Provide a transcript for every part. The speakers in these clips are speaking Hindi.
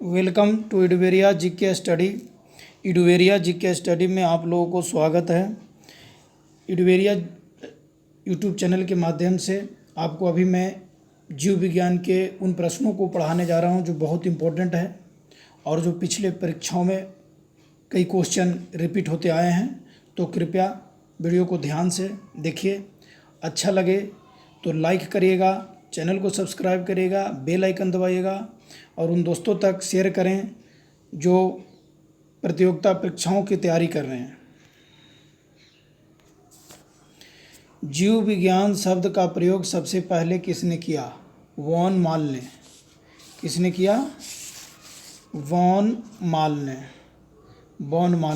वेलकम टू इडुवेरिया जीके स्टडी। इडुवेरिया जीके स्टडी में आप लोगों को स्वागत है। इडुवेरिया यूट्यूब चैनल के माध्यम से आपको अभी मैं जीव विज्ञान के उन प्रश्नों को पढ़ाने जा रहा हूं जो बहुत इम्पोर्टेंट है और जो पिछले परीक्षाओं में कई क्वेश्चन रिपीट होते आए हैं। तो कृपया वीडियो को ध्यान से देखिए। अच्छा लगे तो लाइक करिएगा, चैनल को सब्सक्राइब करिएगा, बेल आइकन दबाइएगा और उन दोस्तों तक शेयर करें जो प्रतियोगिता परीक्षाओं की तैयारी कर रहे हैं। जीव विज्ञान शब्द का प्रयोग सबसे पहले किसने किया? वॉन माल ने। किसने किया? वॉन माल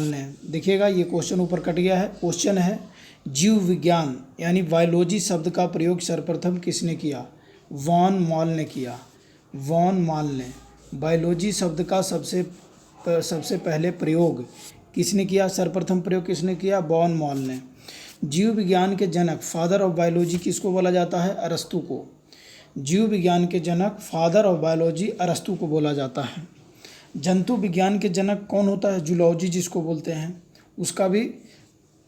ने। देखिएगा ये क्वेश्चन ऊपर कट गया है। क्वेश्चन है जीव विज्ञान यानी बायोलॉजी शब्द का प्रयोग सर्वप्रथम किसने किया? वॉन माल ने किया। वॉन माल ने बायोलॉजी शब्द का सबसे पहले प्रयोग किसने किया? सर्वप्रथम प्रयोग किसने किया? वॉन माल ने। जीव विज्ञान के जनक फादर ऑफ बायोलॉजी किसको बोला जाता है? अरस्तु को। जीव विज्ञान के जनक फादर ऑफ बायोलॉजी अरस्तु को बोला जाता है। जंतु विज्ञान के जनक कौन होता है? जूलॉजी जिसको बोलते हैं, उसका भी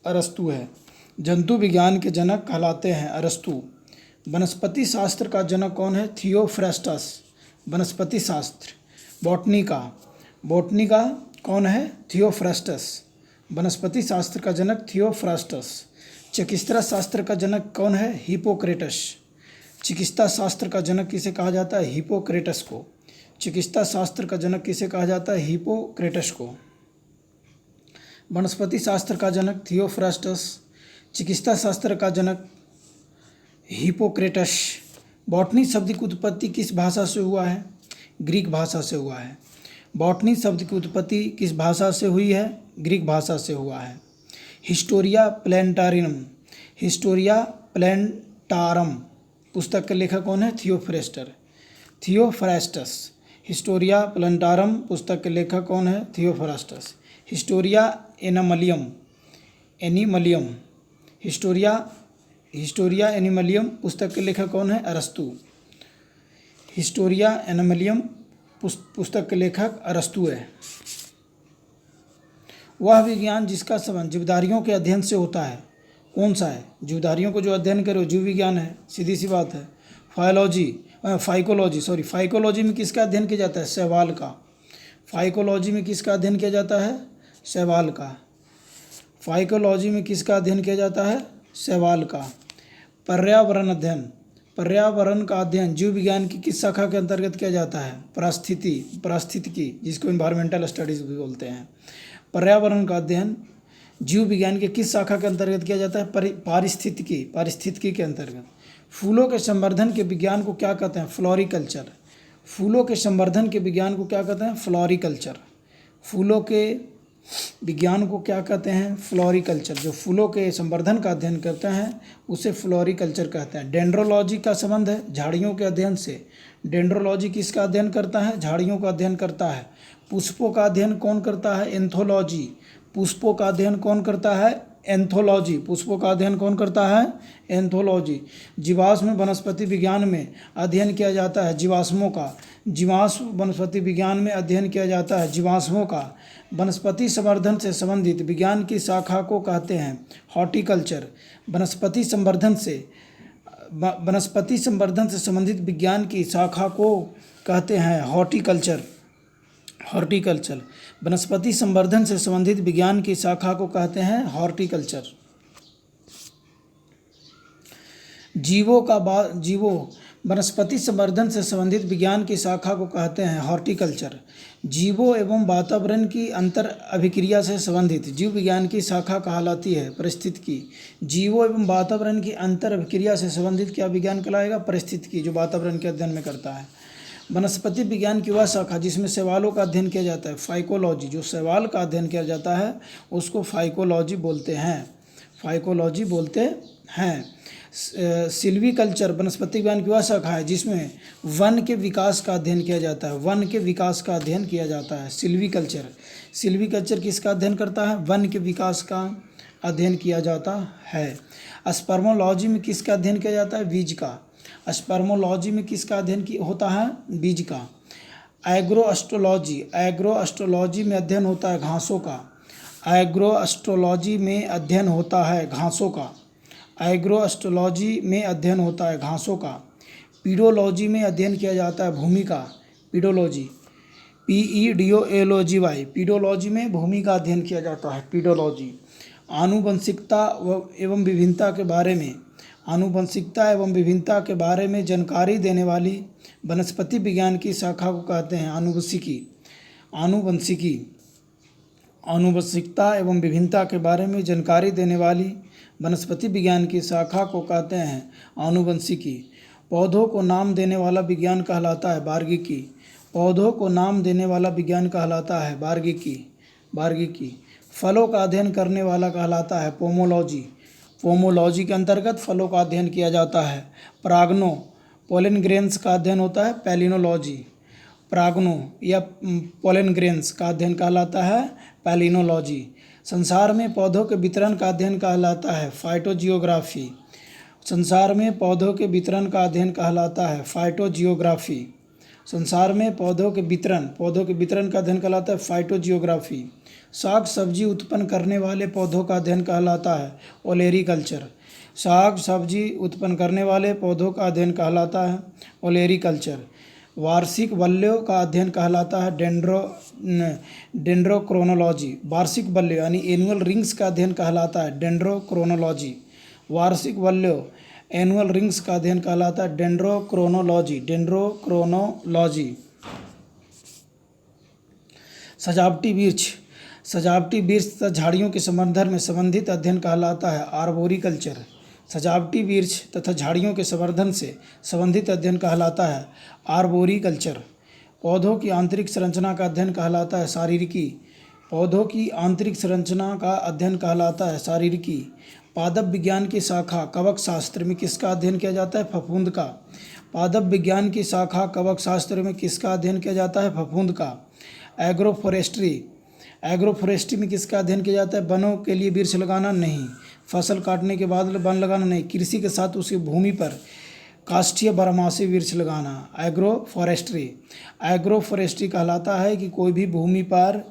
अरस्तु है। जंतु विज्ञान के जनक कहलाते हैं अरस्तु। वनस्पति शास्त्र का जनक कौन है? थियोफ्रास्टस। वनस्पति शास्त्र। बॉटनी का कौन है? थियोफ्रास्टस। वनस्पति शास्त्र का जनक थियोफ्रास्टस। चिकित्सा शास्त्र का जनक कौन है? हिपोक्रेटस। चिकित्सा शास्त्र का जनक किसे कहा जाता है? हिपोक्रेटस को। चिकित्सा शास्त्र का जनक किसे कहा जाता है? हिपोक्रेटस को। वनस्पति शास्त्र का जनक थियोफ्रास्टस, चिकित्सा शास्त्र का जनक हिपोक्रेटस। बॉटनी शब्द की उत्पत्ति किस भाषा से हुआ है? ग्रीक भाषा से हुआ है। बॉटनी शब्द की उत्पत्ति किस भाषा से हुई है? ग्रीक भाषा से हुआ है। हिस्टोरिया प्लैंटारम पुस्तक के लेखक कौन है? थियोफ्रास्टस। हिस्टोरिया प्लैंटारम पुस्तक के लेखक कौन है? थियोफ्रास्टस। हिस्टोरिया एनिमलियम पुस्तक के लेखक कौन है? अरस्तु। हिस्टोरिया एनिमलियम पुस्तक के लेखक अरस्तु है। वह विज्ञान जिसका संबंध जीवधारियों के अध्ययन से होता है कौन सा है? जीवधारियों को जो अध्ययन करे वो जीव विज्ञान है, सीधी सी बात है। फाइकोलॉजी में किसका अध्ययन किया जाता है? शैवाल का। फाइकोलॉजी में किसका अध्ययन किया जाता है? शैवाल का। फाइकोलॉजी में किसका अध्ययन किया जाता है? शैवाल का। पर्यावरण का अध्ययन जीव विज्ञान की किस शाखा के अंतर्गत किया जाता है? पारिस्थितिकी, जिसको इन्वायरमेंटल स्टडीज भी बोलते हैं। पर्यावरण का अध्ययन जीव विज्ञान के किस शाखा के अंतर्गत किया जाता है? पारिस्थितिकी के अंतर्गत। फूलों के संवर्धन के विज्ञान को क्या कहते हैं? फ्लोरिकल्चर। फूलों के संवर्धन के विज्ञान को क्या कहते हैं? फ्लोरिकल्चर। फूलों के विज्ञान को क्या कहते हैं? फ्लोरिकल्चर। जो फूलों के संवर्धन का अध्ययन करते हैं उसे फ्लोरिकल्चर कहते हैं। डेंड्रोलॉजी का संबंध है झाड़ियों के अध्ययन से। डेंड्रोलॉजी किसका अध्ययन करता है? झाड़ियों का अध्ययन करता है। पुष्पों का अध्ययन कौन करता है? एंथोलॉजी। पुष्पों का अध्ययन कौन करता है? एंथोलॉजी। पुष्पों का अध्ययन कौन करता है? एंथोलॉजी। जीवाश्म वनस्पति विज्ञान में अध्ययन किया जाता है जीवाश्मों का। जीवाश्म वनस्पति विज्ञान में अध्ययन किया जाता है जीवाश्मों का। वनस्पति संवर्धन से संबंधित विज्ञान की शाखा को कहते हैं हॉर्टिकल्चर। वनस्पति संवर्धन से संबंधित विज्ञान की शाखा को कहते हैं हॉर्टिकल्चर। वनस्पति संवर्धन से संबंधित विज्ञान की शाखा को कहते हैं हॉर्टिकल्चर। वनस्पति संवर्धन से संबंधित विज्ञान की शाखा को कहते हैं हॉर्टिकल्चर। जीवों एवं वातावरण की अंतर अभिक्रिया से संबंधित जीव विज्ञान की शाखा कहलाती है पारिस्थितिकी। जीवों एवं वातावरण की अंतर अभिक्रिया से संबंधित क्या विज्ञान कहलाएगा? पारिस्थितिकी, जो वातावरण के अध्ययन में करता है। वनस्पति विज्ञान की वह शाखा जिसमें शैवालों का अध्ययन किया जाता है फाइकोलॉजी। जो शैवाल का अध्ययन किया जाता है उसको फाइकोलॉजी बोलते हैं। सिल्वीकल्चर वनस्पति विज्ञान की वह शाखा है जिसमें वन के विकास का अध्ययन किया जाता है। सिल्वीकल्चर किसका अध्ययन करता है? वन के विकास का अध्ययन किया जाता है। स्पर्मोलॉजी में किसका अध्ययन किया जाता है? बीज का। स्पर्मोलॉजी में किसका अध्ययन होता है? बीज का। एग्रोएस्ट्रोलॉजी, एग्रोएस्ट्रोलॉजी में अध्ययन होता है घासों का। एग्रोएस्ट्रोलॉजी में अध्ययन होता है घासों का। एग्रोएस्ट्रोलॉजी में अध्ययन होता है घासों का। पीडोलॉजी में अध्ययन किया जाता है भूमि का। पीडोलॉजी, PEDOLOGY, पीडोलॉजी में भूमि का अध्ययन किया जाता है, पीडोलॉजी। आनुवंशिकता एवं विभिन्नता के बारे में, आनुवंशिकता एवं विभिन्नता के बारे में जानकारी देने वाली वनस्पति विज्ञान की शाखा को कहते हैं आनुवंशिकी। आनुवंशिकी, आनुवंशिकता एवं विभिन्नता के बारे में जानकारी देने वाली वनस्पति विज्ञान की शाखा को कहते हैं आनुवंशिकी। पौधों को नाम देने वाला विज्ञान कहलाता है बार्गिकी। पौधों को नाम देने वाला विज्ञान कहलाता है बार्गिकी। बार्गिकी। फलों का अध्ययन करने वाला कहलाता है पोमोलॉजी। पोमोलॉजी के अंतर्गत फलों का अध्ययन किया जाता है। प्राग्नो, पोलन ग्रेन्स का अध्ययन होता है पैलिनोलॉजी। प्राग्नो या पोलन ग्रेन्स का अध्ययन कहलाता है पैलिनोलॉजी। संसार में पौधों के वितरण का अध्ययन कहलाता है फाइटोजियोग्राफी। संसार में पौधों के वितरण का अध्ययन कहलाता है फाइटोजियोग्राफी। संसार में पौधों के वितरण का अध्ययन कहलाता है फाइटोजियोग्राफी। साग सब्जी उत्पन्न करने वाले पौधों का अध्ययन कहलाता है ओलेरीकल्चर। साग सब्जी उत्पन्न करने वाले पौधों का अध्ययन कहलाता है ओलेरीकल्चर। वार्षिक वल्यों का अध्ययन कहलाता है डेंड्रोक्रोनोलॉजी। वार्षिक वल्य यानी एनुअल रिंग्स का अध्ययन कहलाता है डेंड्रोक्रोनोलॉजी। वार्षिक वल्यों एनुअल रिंग्स का अध्ययन कहलाता है डेंड्रोक्रोनोलॉजी। डेंड्रोक्रोनोलॉजी। सजावटी वृक्ष, सजावटी वृक्ष तथा झाड़ियों के संवर्धन में संबंधित अध्ययन कहलाता है आर्बोरिकल्चर। सजावटी वृक्ष तथा झाड़ियों के संवर्धन से संबंधित अध्ययन कहलाता है आर्बोरिकल्चर। पौधों की आंतरिक संरचना का अध्ययन कहलाता है शारीरिकी। पौधों की आंतरिक संरचना का अध्ययन कहलाता है शारीरिकी। पादप विज्ञान की शाखा कवक शास्त्र में किसका अध्ययन किया जाता है फफूंद का। पादप विज्ञान की शाखा कवक शास्त्र में किसका अध्ययन किया जाता है फफूंद का। एग्रोफोरेस्ट्री, एग्रोफोरेस्ट्री में किसका अध्ययन किया जाता है वनों के लिए वृक्ष लगाना नहीं, फसल काटने के बाद वन लगाना नहीं, कृषि के साथ उसकी भूमि पर काष्ठीय बारहमासी वृक्ष लगाना। एग्रोफोरेस्ट्री, एग्रोफोरेस्ट्री कहलाता है कि कोई भी भूमि पर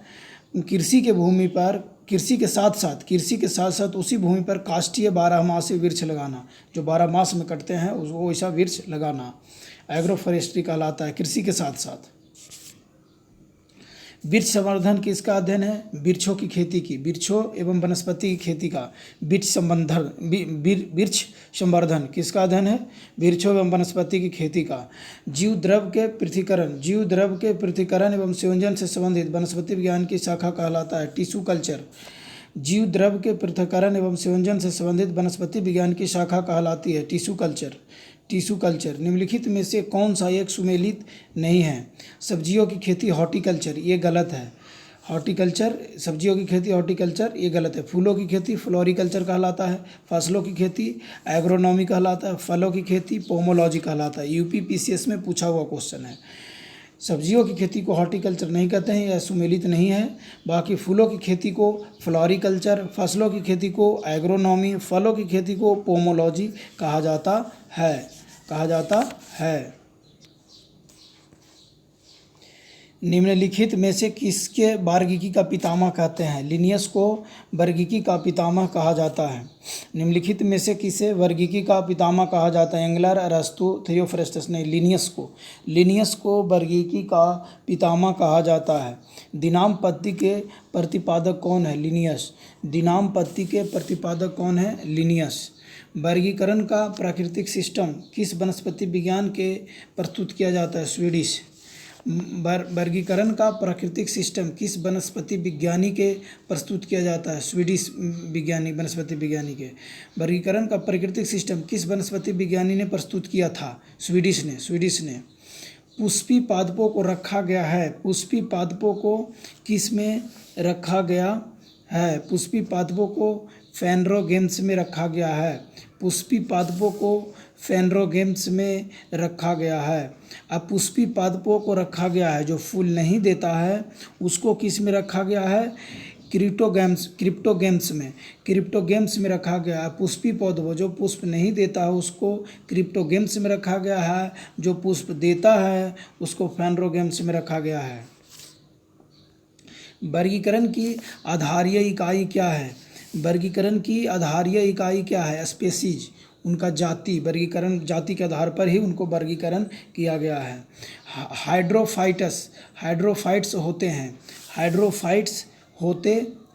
कृषि के साथ साथ उसी भूमि पर काष्ठीय बारहमासी वृक्ष लगाना, जो 12 मास में कटते हैं वो ऐसा वृक्ष लगाना एग्रोफोरेस्ट्री कहलाता है कृषि के साथ साथ। वृक्ष संवर्धन किसका अध्ययन है वृक्षों की खेती की, वृक्षों एवं वनस्पति की खेती का। वृक्ष संवर्धन किसका अध्ययन है वृक्षों एवं वनस्पति की खेती का। जीव द्रव के पृथक्करण एवं संयोजन से संबंधित वनस्पति विज्ञान की शाखा कहलाता है टिश्यू कल्चर। जीव द्रव के पृथक्करण एवं संयोजन से संबंधित वनस्पति विज्ञान की शाखा कहलाती है टिश्यू कल्चर। Tissue culture. निम्नलिखित में से कौन सा एक सुमेलित नहीं है। सब्जियों की खेती हॉर्टिकल्चर, ये गलत है। हॉर्टिकल्चर, सब्जियों की खेती हॉर्टिकल्चर, ये गलत है। फूलों की खेती फ्लोरिकल्चर कहलाता है। फसलों की खेती एग्रोनॉमी कहलाता है। फलों की खेती पोमोलॉजी कहलाता है। UPPCS में पूछा हुआ क्वेश्चन है। सब्जियों की खेती को हॉर्टिकल्चर नहीं कहते हैं, यह सुमेलित नहीं है। बाकी फूलों की खेती को फ्लोरिकल्चर, फसलों की खेती को एग्रोनॉमी, फलों की खेती को पोमोलॉजी कहा जाता है। निम्नलिखित में से किसके बार्गिकी का पितामह कहते हैं। लिनियस को वर्गीकी का पितामह कहा जाता है। निम्नलिखित में से किसे वर्गीकी का पितामह कहा जाता है। एंगलर, अरस्तु, थियोफ्रेस्टस नहीं, लिनियस को वर्गीकी का पितामह कहा जाता है। दिनामपत्ति के प्रतिपादक कौन है। लिनियस। दिनामपत्ति के प्रतिपादक कौन है लिनियस। वर्गीकरण का प्राकृतिक सिस्टम किस वनस्पति विज्ञान के प्रस्तुत किया जाता है। स्वीडिश। वर्गीकरण का प्राकृतिक सिस्टम किस वनस्पति विज्ञानी के प्रस्तुत किया जाता है। स्वीडिश वनस्पति विज्ञानी के। वर्गीकरण का प्राकृतिक सिस्टम किस वनस्पति विज्ञानी ने प्रस्तुत किया था। स्वीडिश ने। पुष्पी पादपों को रखा गया है। पुष्पी पादपों को किस में रखा गया है। पुष्पी पादपों को फेनरोगेम्स में रखा गया है। पुष्पी पादपों को फेनरोगेम्स में रखा गया है। अब पुष्पी पादपों को रखा गया है जो फूल नहीं देता है उसको किस में रखा गया है। क्रिप्टोगेम्स में रखा गया है। पुष्पी पौधों, जो पुष्प नहीं देता है उसको क्रिप्टोगेम्स में रखा गया है, जो पुष्प देता है उसको फेनरोगेम्स में रखा गया है। वर्गीकरण की आधारीय इकाई क्या है? वर्गीकरण की आधारीय इकाई क्या है? स्पेसीज, उनका जाति, वर्गीकरण जाति के आधार पर ही उनको वर्गीकरण किया गया है। हाइड्रोफाइट्स होते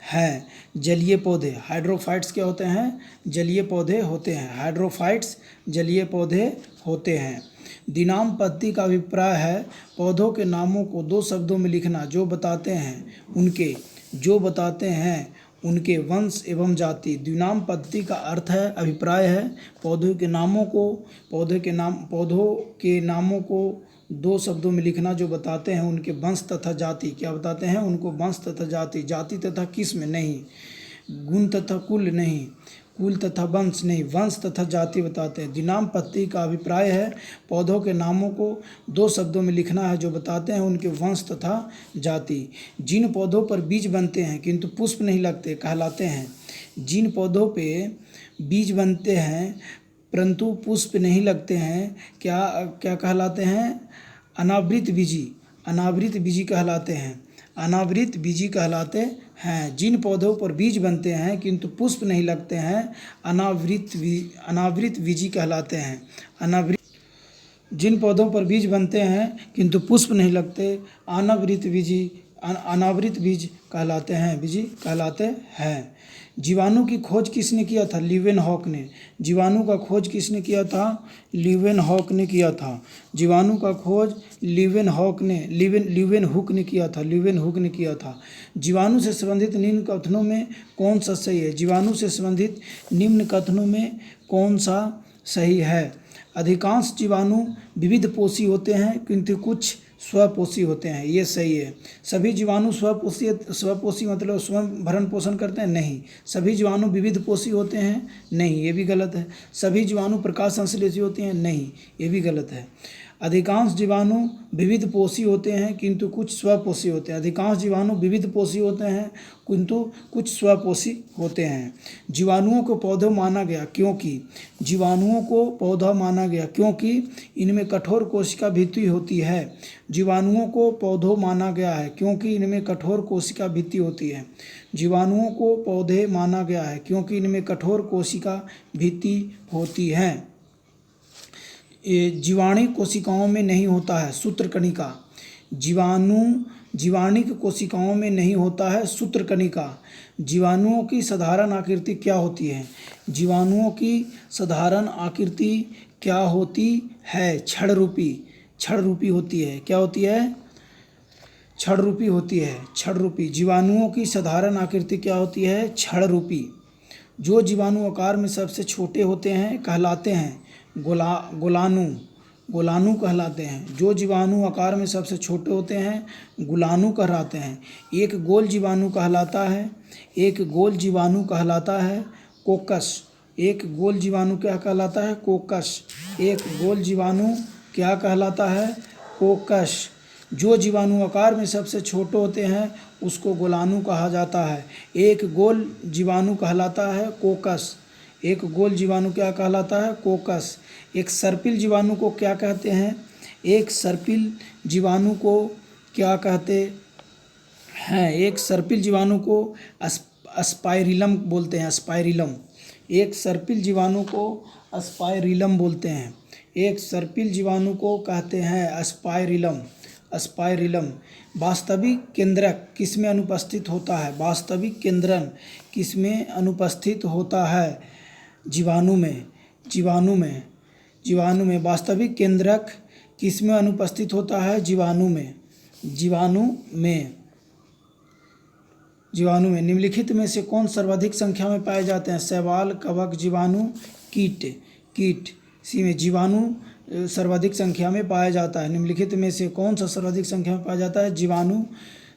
हैं जलीय पौधे। हाइड्रोफाइट्स क्या होते हैं? जलीय पौधे होते हैं। हाइड्रोफाइट्स जलीय पौधे होते हैं। दिनाम पद्धति का अभिप्राय है पौधों के नामों को 2 शब्दों में लिखना जो बताते हैं उनके वंश एवं जाति। द्विनाम पद्धति का अर्थ है, अभिप्राय है पौधों के नामों को 2 शब्दों में लिखना जो बताते हैं उनके वंश तथा जाति। क्या बताते हैं? उनको वंश तथा जाति। जाति तथा किस्म नहीं, गुण तथा कुल नहीं, कुल तथा वंश नहीं, वंश तथा जाति बताते हैं। द्विनाम पद्धति का अभिप्राय है पौधों के नामों को 2 शब्दों में लिखना है जो बताते हैं उनके वंश तथा जाति। जिन पौधों पर बीज बनते हैं किंतु पुष्प नहीं लगते कहलाते हैं। जिन पौधों पे बीज बनते हैं परंतु पुष्प नहीं लगते हैं क्या कहलाते हैं? अनावृत बीजी कहलाते हैं। अनावृत बीजी कहलाते हैं। जिन पौधों पर बीज बनते हैं किंतु पुष्प नहीं लगते हैं अनावृत बीजी कहलाते हैं। जिन पौधों पर बीज बनते हैं किंतु पुष्प नहीं लगते अनावृत बीज कहलाते हैं। जीवाणु की खोज किसने किया था? लीवेनहॉक ने। जीवाणु का खोज किसने किया था? लीवेनहॉक ने किया था। जीवाणु का खोज लीवेनहुक ने किया था। जीवाणु से संबंधित निम्न कथनों में कौन सा सही है? जीवाणु से संबंधित निम्न कथनों में कौन सा सही है? अधिकांश जीवाणु विविध पोषी होते हैं किंतु कुछ स्वपोषी होते हैं। ये सही है। सभी जीवाणु स्वपोषी मतलब स्वयं भरण पोषण करते हैं? नहीं। सभी जीवाणु विविध पोषी होते हैं? नहीं, ये भी गलत है। सभी जीवाणु प्रकाश संश्लेषी होते हैं? नहीं, ये भी गलत है। अधिकांश जीवाणु विविध पोषी होते हैं किंतु कुछ स्वपोषी होते हैं। अधिकांश जीवाणु विविध पोषी होते हैं किंतु कुछ स्वपोषी होते हैं। जीवाणुओं को पौधा माना गया क्योंकि इनमें कठोर कोशिका भित्ति होती है। जीवाणुओं को पौधों माना गया है क्योंकि इनमें कठोर कोशिका भित्ति होती है। जीवाणुओं को पौधे माना गया है क्योंकि इनमें कठोर कोशिका भित्ति होती है। जीवाणु कोशिकाओं में नहीं होता है सूत्रकणिका। जीवाणिक कोशिकाओं में नहीं होता है सूत्रकणिका। जीवाणुओं की साधारण आकृति क्या होती है? जीवाणुओं की साधारण आकृति क्या होती है? छड़ रूपी होती है। क्या होती है? छड़ रूपी होती है। छड़ रूपी। जीवाणुओं की साधारण आकृति क्या होती है? छड़ रूपी। जो जीवाणु आकार में सबसे छोटे होते हैं कहलाते हैं गोलाणु कहलाते हैं। जो जीवाणु आकार में सबसे छोटे होते हैं गोलाणु कहलाते हैं। एक गोल जीवाणु कहलाता है कोकस। एक गोल जीवाणु क्या कहलाता है? कोकस। एक गोल जीवाणु क्या कहलाता है? कोकस। जो जीवाणु आकार में सबसे छोटे होते हैं उसको गोलाणु कहा जाता है। एक गोल जीवाणु कहलाता है कोकस। एक गोल जीवाणु क्या कहलाता है? कोकस। एक सर्पिल जीवाणु को क्या कहते हैं? एक सर्पिल जीवाणु को क्या कहते हैं? एक सर्पिल जीवाणु को स्पाइरिलम बोलते हैं। स्पाइरिलम। एक सर्पिल जीवाणु को स्पाइरिलम बोलते हैं। एक सर्पिल जीवाणु को कहते हैं स्पाइरिलम। वास्तविक केंद्रक किसमें अनुपस्थित होता है? वास्तविक केंद्रन किसमें अनुपस्थित होता है? जीवाणु में। वास्तविक केंद्रक किसमें अनुपस्थित होता है? जीवाणु में। निम्नलिखित में से कौन सर्वाधिक संख्या में पाए जाते हैं? शैवाल, कवक, जीवाणु, कीट। इसी में जीवाणु सर्वाधिक संख्या में पाया जाता है। निम्नलिखित में से कौन सा सर्वाधिक संख्या में पाया जाता है? जीवाणु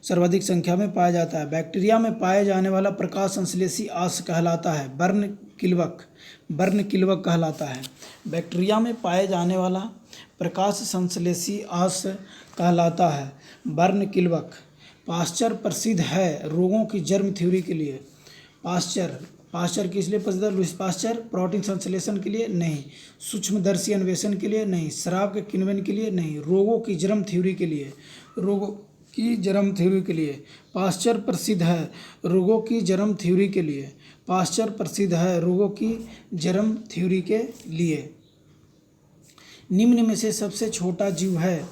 सर्वाधिक संख्या में पाया जाता है। बैक्टीरिया में पाए जाने वाला प्रकाश संश्लेषी आंश कहलाता है वर्णकिल्वक कहलाता है। बैक्टीरिया में पाए जाने वाला प्रकाश संश्लेषी आंश कहलाता है वर्णकिल्वक। पाश्चर प्रसिद्ध है रोगों की जर्म थ्योरी के लिए। पाश्चर किस लिए प्रसिद्ध है? Lewis Pasteur. प्रोटीन संश्लेषण के लिए? नहीं। सूक्ष्मदर्शी अन्वेषण के लिए? नहीं। शराब के किण्वन के लिए? नहीं। रोगों की जर्म थ्योरी के लिए। रोगों की जर्म थ्योरी के लिए पाश्चर प्रसिद्ध है रोगों की जर्म थ्योरी के लिए। पाश्चर प्रसिद्ध है रोगों की जर्म थ्योरी के लिए। निम्न में से सबसे छोटा जीव है।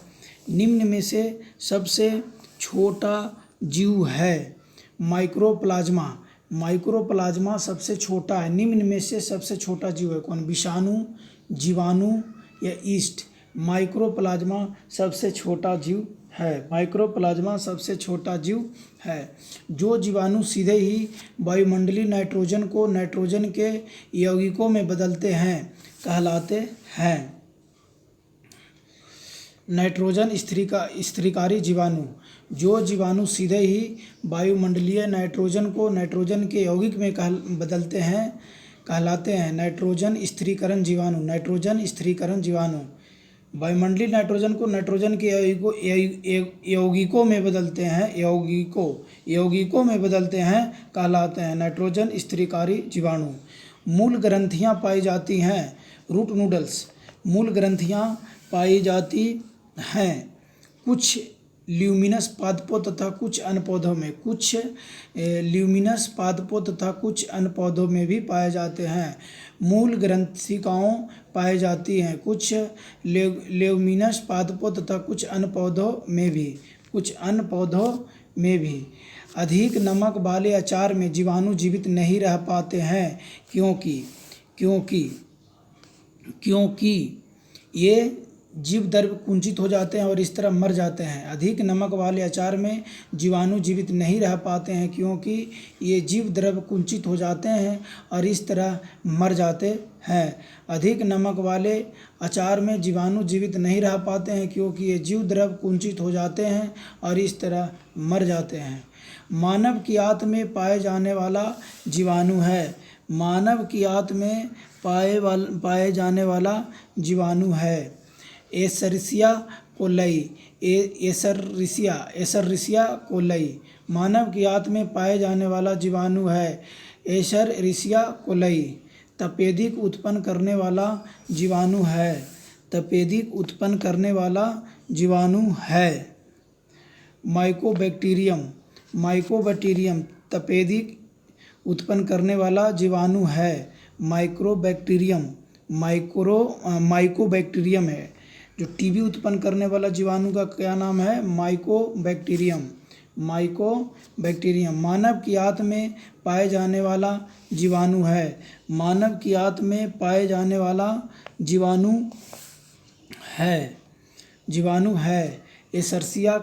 निम्न में से सबसे छोटा जीव है माइक्रोप्लाज्मा। माइक्रोप्लाज्मा सबसे छोटा है। निम्न में से सबसे छोटा जीव है कौन? विषाणु, जीवाणु या ईस्ट। माइक्रोप्लाज्मा सबसे छोटा जीव है। माइक्रोप्लाज्मा सबसे छोटा जीव है। जो जीवाणु सीधे ही वायुमंडलीय नाइट्रोजन को नाइट्रोजन के यौगिकों में बदलते हैं कहलाते हैं नाइट्रोजन स्थिरीकारी जीवाणु। जो जीवाणु सीधे ही वायुमंडलीय नाइट्रोजन को नाइट्रोजन के यौगिक में बदलते हैं कहलाते हैं नाइट्रोजन स्थिरीकरण जीवाणु। नाइट्रोजन स्थिरीकरण जीवाणु वायुमंडलीय नाइट्रोजन को नाइट्रोजन के यौगिकों में बदलते हैं यौगिकों में बदलते हैं कहलाते हैं नाइट्रोजन स्थिरीकारी जीवाणु। मूल ग्रंथियां पाई जाती हैं रूट नूडल्स। मूल ग्रंथियां पाई जाती हैं कुछ ल्यूमिनस पादपों तथा कुछ अन्य पौधों में। कुछ ल्यूमिनस पादपों तथा कुछ अन्य पौधों में भी पाए जाते हैं। मूल ग्रंथिकाओं पाई जाती हैं कुछ ल्यूमिनस पादपों तथा कुछ अन्य पौधों में भी। अधिक नमक वाले अचार में जीवाणु जीवित नहीं रह पाते हैं क्योंकि ये जीव द्रव्य कुंचित हो जाते हैं और इस तरह मर जाते हैं। अधिक नमक वाले अचार में जीवाणु जीवित नहीं रह पाते हैं क्योंकि ये जीव द्रव्य कुंचित हो जाते हैं और इस तरह मर जाते हैं। अधिक नमक वाले अचार में जीवाणु जीवित नहीं रह पाते हैं क्योंकि ये जीव द्रव्य कुंचित हो जाते हैं और इस तरह मर जाते हैं। मानव की आंत में पाए जाने वाला जीवाणु है। मानव की आंत में पाए जाने वाला जीवाणु है एशेरिशिया कोलाई। एशेरिशिया कोलाई मानव की आंत में पाए जाने वाला जीवाणु है एशेरिशिया कोलाई। तपेदिक उत्पन्न करने वाला जीवाणु है। तपेदिक उत्पन्न करने वाला जीवाणु है माइकोबैक्टीरियम। तपेदिक उत्पन्न करने वाला जीवाणु है माइकोबैक्टीरियम है। जो टीबी उत्पन्न करने वाला जीवाणु का क्या नाम है? माइकोबैक्टीरियम। मानव की आंत में पाए जाने वाला जीवाणु है। मानव की आंत में पाए जाने वाला जीवाणु है एशेरिशिया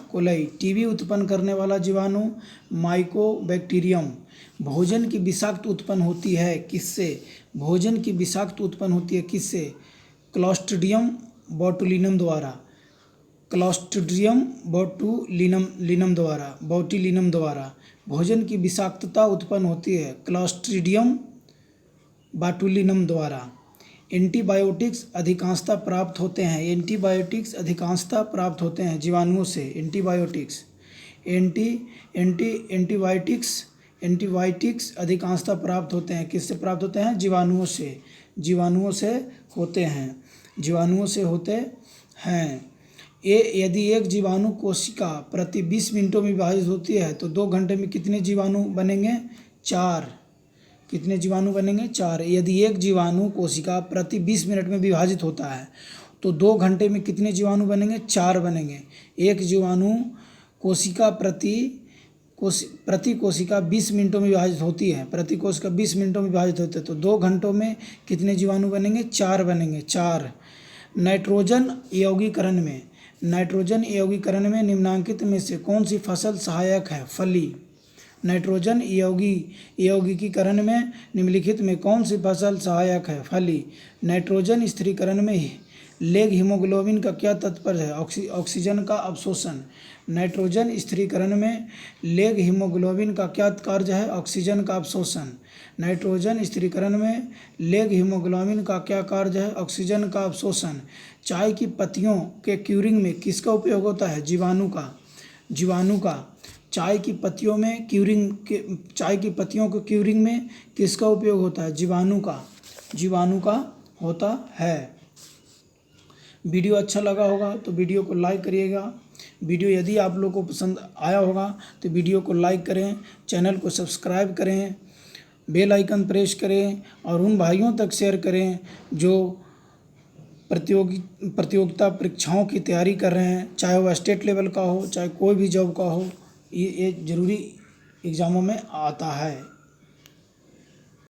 कोलाई। टीबी उत्पन्न करने वाला जीवाणु माइकोबैक्टीरियम। भोजन की विषाक्त उत्पन्न होती है किससे? भोजन की विषाक्त उत्पन्न होती है किससे? क्लॉस्ट्रिडियम बोटुलिनम द्वारा। भोजन की विषाक्तता उत्पन्न होती है क्लॉस्ट्रिडियम बोटुलिनम द्वारा। एंटीबायोटिक्स अधिकांशतः प्राप्त होते हैं जीवाणुओं से। एंटीबायोटिक्स अधिकांशतः प्राप्त होते हैं किससे प्राप्त होते हैं? जीवाणुओं से होते हैं। यदि एक जीवाणु कोशिका प्रति 20 मिनटों में विभाजित होती है तो 2 घंटे में कितने जीवाणु बनेंगे? 4। कितने जीवाणु बनेंगे? 4। यदि एक जीवाणु कोशिका प्रति 20 मिनट में विभाजित होता है तो 2 घंटे में कितने जीवाणु बनेंगे? 4 बनेंगे। एक जीवाणु कोशिका प्रति कोशिका 20 मिनटों में विभाजित होती है। प्रति कोशिका 20 मिनटों में विभाजित होते हैं तो 2 घंटों में कितने जीवाणु बनेंगे? 4 बनेंगे। 4। नाइट्रोजन यौगीकरण में निम्नांकित में से कौन सी फसल सहायक है? फली। नाइट्रोजन यौगिकीकरण में निम्नलिखित में कौन सी फसल सहायक है? फली। नाइट्रोजन स्थिरीकरण में लेग हीमोग्लोबिन का क्या तात्पर्य है? ऑक्सीजन का अवशोषण। नाइट्रोजन स्थिरीकरण में लेग हीमोग्लोबिन का क्या कार्य है? ऑक्सीजन का अवशोषण। नाइट्रोजन स्थिरीकरण में लेग हीमोग्लोबिन का क्या कार्य है? ऑक्सीजन का अवशोषण। चाय की पत्तियों के क्यूरिंग में किसका उपयोग होता है? जीवाणु का। जीवाणु का। चाय की पत्तियों में चाय की पत्तियों को क्यूरिंग में किसका उपयोग होता है? जीवाणु का होता है। वीडियो अच्छा लगा होगा तो वीडियो को लाइक करिएगा। वीडियो यदि आप लोग को पसंद आया होगा तो वीडियो को लाइक करें, चैनल को सब्सक्राइब करें, बेल आइकन प्रेस करें और उन भाइयों तक शेयर करें जो प्रतियोगिता परीक्षाओं की तैयारी कर रहे हैं, चाहे वह स्टेट लेवल का हो, चाहे कोई भी जॉब का हो। ये ज़रूरी एग्ज़ामों में आता है।